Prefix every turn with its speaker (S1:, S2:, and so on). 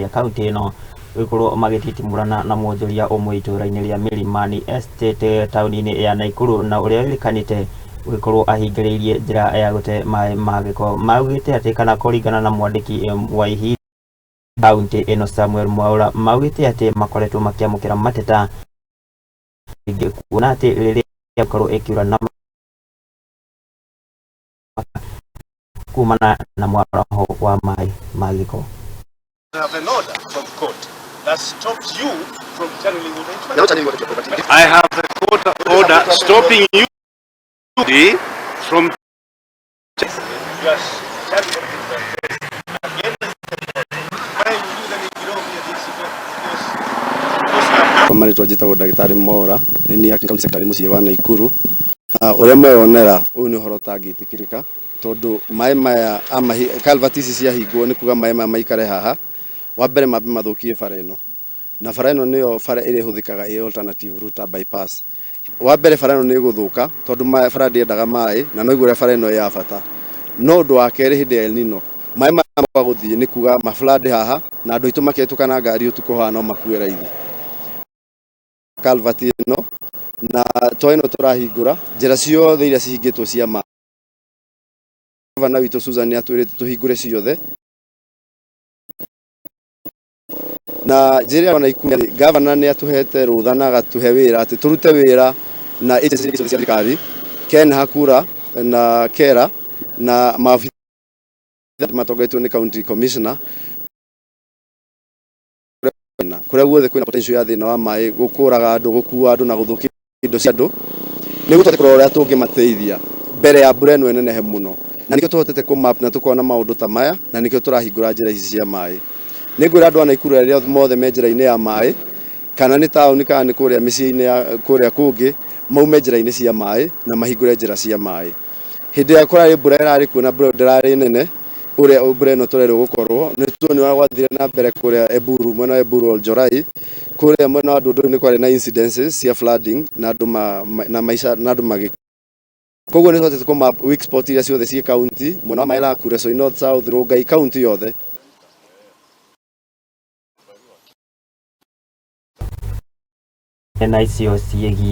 S1: thirikari ya kaunti ino wikorwo magititimurana na mwonjoria umwe itũra-inĩ rĩa Milimani Estate taũni-inĩ ya Naikuru na ũrĩa wĩrĩkanĩte wikorwo ahingĩrĩirie njĩra ya gũte maĩ ma gĩko. Maugĩte atĩ kana kũringana na mwandĩki wa ihinda kaunti ino Samuel Mwaura, maugĩte atĩ makoretwo makiamũkĩra mateta kuona atĩ rĩrĩa yakorwo ĩkiura na kumana na mwaraho wa maĩ ma gĩko.
S2: Have an order from court that stops you from channeling water into my property.
S3: I have a court order stopping you from
S2: Yes, channeling
S4: Marĩtwa njĩtagwo ndagĩtarĩ Mwaura nĩ acting county secretary mũciĩ wa Naikuru. Ũrĩa mweyonera ũyũ nĩ ũhoro ũtangĩtĩkĩrĩka tondũ maĩ maya culvert ici ciahingwo nĩ kuga maĩ maya maikare haha. Wa mbere mambe mathũkie bara ĩno, na bara ĩno nĩyo bara ĩrĩa ĩhũthĩkaga ĩ alternative route bypass. Wa mbere bara ĩno nĩ ĩgũthũka tondũ bara ndĩendaga maĩ na no igũrĩa bara ĩno ya bata. No ũndũ wa kerĩ hĩndĩ ya El Nino maĩ maya magũthiĩ nĩ kuga flood haha na andũ aitũ makĩhetũka ngari ũtukũ haha no makue raithi. Culvert ĩno na to ĩno tũrahingũra njĩra ciothe iria cihingĩtwo cia maĩ. Gavana witũ Susan atwĩrĩte tũhingũre ciothe na njĩra ya Naikuru gavana nĩ atũhete rũtha na agatũhe wĩra atĩ tũrute wĩra na agency cia thirikari Ken Hakura na Kera na maafisa matongetwo nĩ county commissioner kũrĩa guothe kwĩna potential ya thĩna wa maĩ gũkũraga andũ, gũkua andũ na gũthũkia indo cia andũ nĩguo tũhote kũrora ũrĩa tũngĩmateithia mbere ya mbura ĩno nenehe mũno, na nĩkĩo tũhotete kũ-map na tũkona maũndũ ta maya na nĩkĩo tũrahingũra njĩra ici cia maĩ. Nĩngwĩra andũ a Naikuru arĩa mothe me njĩra-inĩ ya maĩ kana nĩ taũni kana nĩ kũrĩa mĩciĩ-inĩ ya kũrĩa kũngĩ maume njĩra-inĩ cia maĩ na mahingũre njĩra cia maĩ. Hĩndĩ ya kũrarĩ mbura ĩrarĩ kuo na mbura ndĩrarĩ nene ũrĩa mbura ĩno tũrerwo gũkorwo nĩ tuonio gwathire na mbere kũrĩa Eburu mwena wa Eburu Oljorai kũrĩa mwena wa Ndũndũri nĩ kwarĩ na incidences cia flooding na andũ magĩkua. Koguo nĩ tũhotete kũ-map weak spot iria ciothe ciĩ county mwena wa Maela, Kuresoi North, South, Rongai county yothe.
S1: Na icio ciĩgiĩ